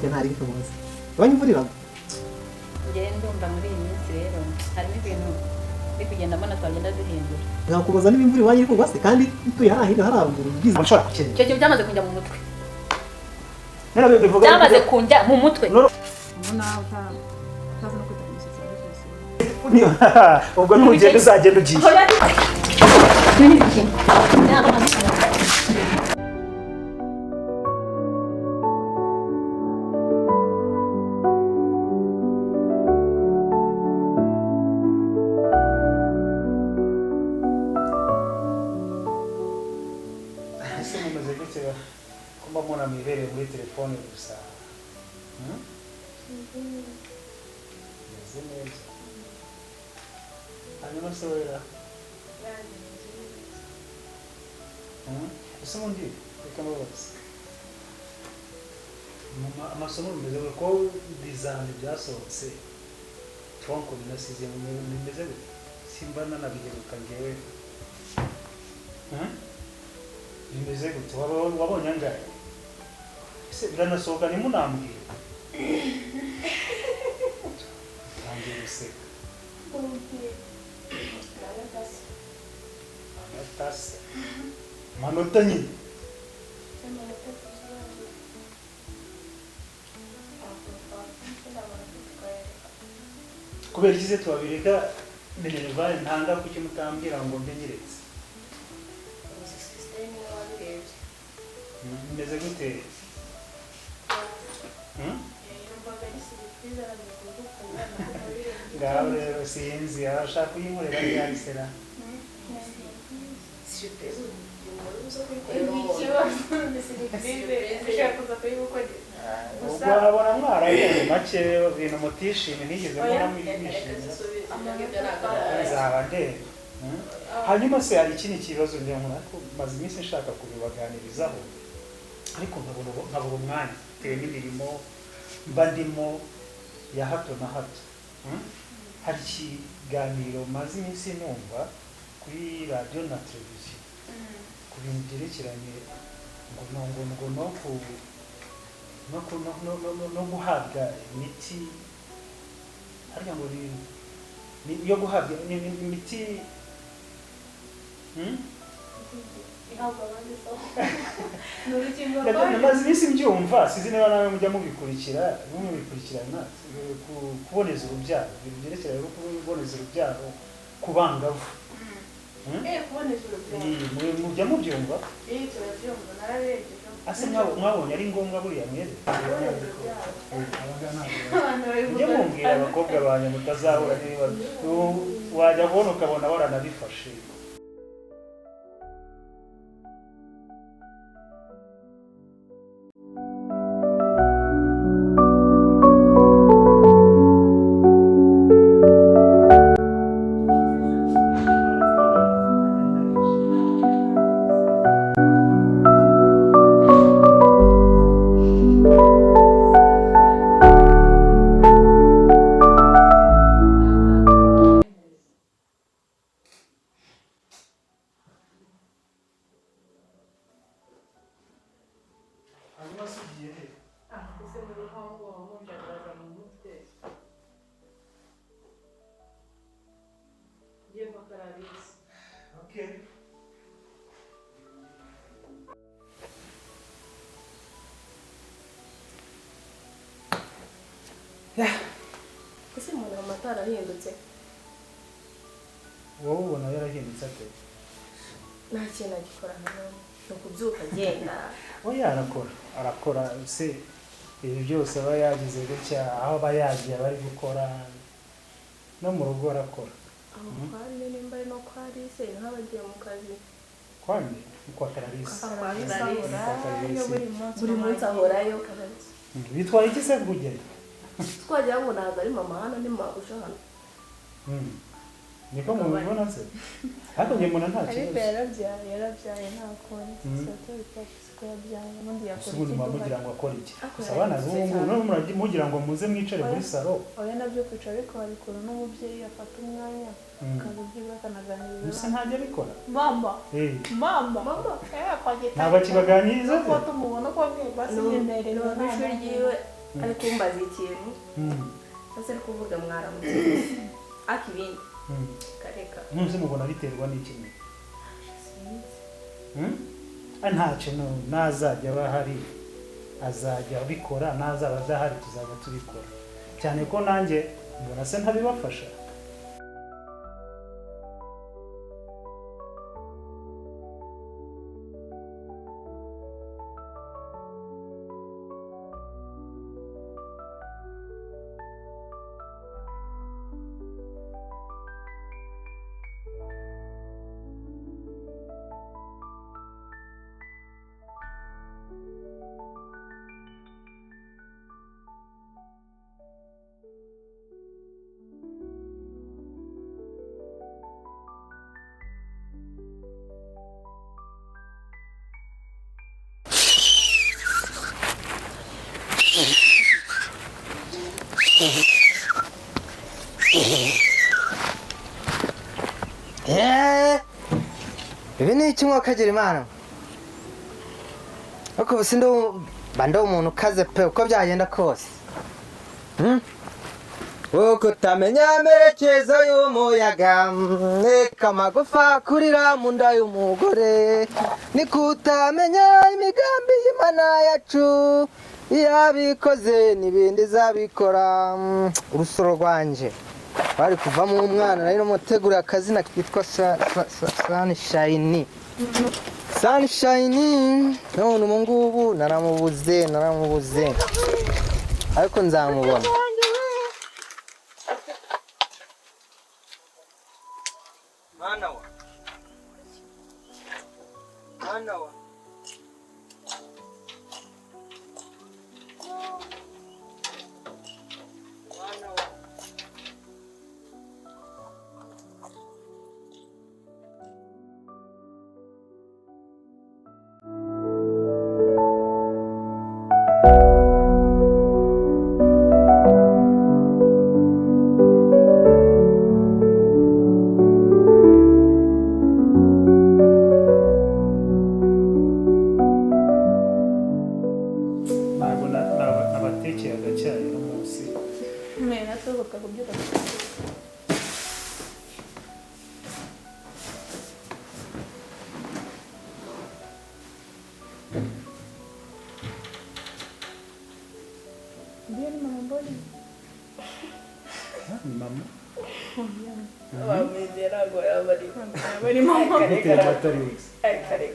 rwose ntari bishoboza abanyumvurira ngende ndumva muri iyi minsi rero harimo ibintu biri kugenda mbona twagenda duhindura nkakubaza n'imvura iwanyu ariko rwose kandi tuye hahino harangura ubwiza nshobora kukenera icyo kintu byamaze kunjya mu mutwe bivuga byamaze kunjya mu mutwe ubwo nugenda uzagenda ugiye mbona mibereye muri telefone gusa neza hanyuma se wera ese ubundi reka mbabaze amasomo bimeze ko bizamini byasohotse tronko binasize bimeze gute simba nanabiheruka njyewe bimeze gute wabonye angahe ese biranasohoka ntimunambwire ntangiye guseka amatasi amanota nyine kubera ikize tubabireka minerivare ntanga kuki mutambwira ngo mbenyeretse bimeze gute ngaho rero sinzi arashaka kuyinkorera yarisera ubwo abona mwaraye make ibintu mutishimye nigeze mbona mwishimye nzaba ndeba hanyuma se hari ikindi kibazo njye nkora ko maze iminsi nshaka kubibaganirizaho ariko nkabura umwanya bitewe n'imirimo mba ndimo ya hato na hato hari ikiganiro maze iminsi numva kuri radiyo na televiziyo ku bintu byerekeranye no guhabwa imiti harya ngo yo guhabwa imiti maze iminsi mbyumva sizi niba nawe mujya mubikurikirana kuboneza urubyaro ibintu byerekeranye no kuboneza urubyaro ku bangavu mujya mubyumva ase mwabonye ari ngombwa buriya mwere mujya mumbwira abakobwa banyu mutazahura n'ibibazo wajya kubona ukabona waranabifashe ese umuntu amatara arahindutse wowe ubona yarahindutse ate nta kintu agikora hano ni ukubyuka agenda oya arakora se ibi byose aba yagize gutya aho aba yagiye bari gukora no mu rugo arakora aho kwande nimba ari no kwa Alice niho abagiye mu kazi kwande kwa Clarisse buri munsi ahorayo bitwaye iki se kugenda twagira ngo ntabwo ari mama hano ni mabuja hano niko mubibona se ariko njye mbona nta kibazo ariko yarabyaye nta kone sosiyete bifashe ko yabyaye ubundi yakora iki mugira ngo akore iki abana b'ubu no mugira ngo muze mwicare muri salo oya nabyo kwicara ariko harikora n'umubyeyi afata umwanya akabibwira akanaganiriza gusa ntajya abikora mama ntabwo akibaganiriza ko tumubona ko basi nyemerera n'ishuri ryiwe ari kumbaza ikintu ese ari kuvuga mwaramutse akibindi kareka ntuzi mubona biterwa n'ikintu ntacyo nazajya bahari azajya abikora nazaba adahari tuzajya tubikora cyane ko nanjye mbona se ntabibafasha ibi ni iki mwakagira imana ariko ubu ndo umuntu ukaze pe uko byagenda kose uko utamenya amerekezo y'umuyaga reka amagufa kurira mu nda y'umugore niko utamenya imigambi y'Imana yacu yabikoze n'ibindi zabikora urusoro rwanje bari kuvamo umwana nari mutegura akazina kitwa Sunshine none ubu ngubu naramubuze ariko nzamubona mwana wa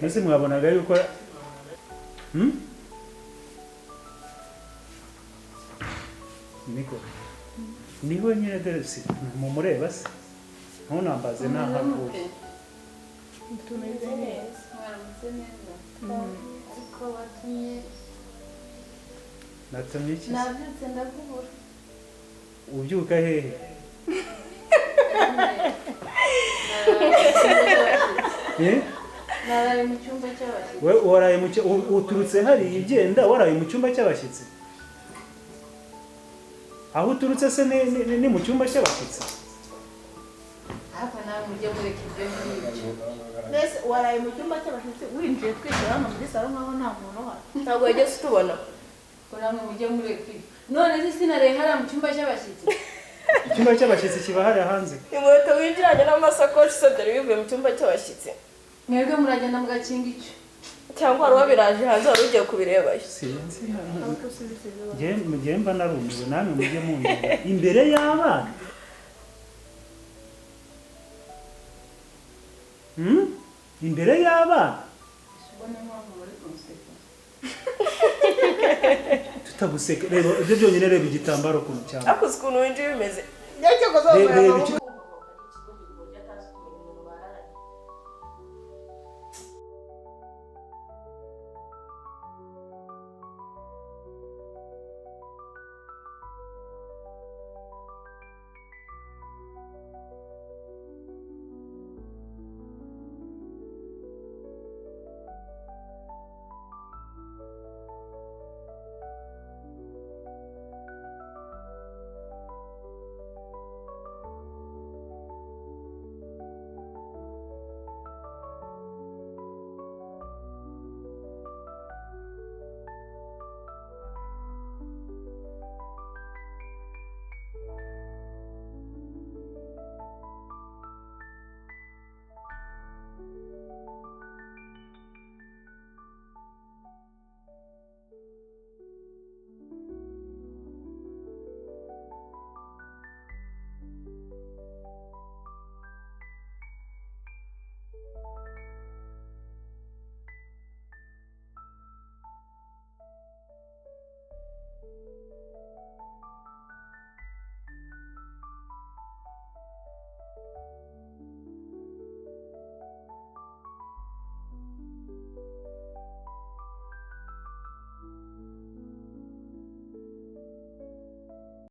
Nese mwabonaga yuko niko niho nyine deresi mumureba se ntunambaze nahavuye tumeze neza mwaramutse neza ariko batumye natumye iki nabyutse ndakubura ubyuka hehe naraye mu cyumba cy'abashyitsi we waraye uturutse hari igenda waraye mu cyumba cy'abashyitsi aho uturutse se ni mu cyumba cy'abashyitsi ariko nawe mujye mureka ibyo ngibyo mbese waraye mu cyumba cy'abashyitsi winjiye twicara hano muri salo nk'aho nta muntu uhari ntabwo wigeze utubona ko namwe mujye mureka ibyo none se sinaraye hariya mu cyumba cy'abashyitsi icyumba cy'abashyitsi kiba hariya hanze inkweto winjiranye n'amasakoshi se dore bivuye mu cyumba cy'abashyitsi mwebwe muragenda mugakinga icyo cyangwa wari wabiraje hanze wari ugiye kubirebayo sinzi ngiye mba narumiwe namwe mujye mundeba imbere y'abana imbere y'abana tutaguseka reba ibyo byonyine reba igitambaro ku cyangwa akuze ukuntu winjiye bimeze reba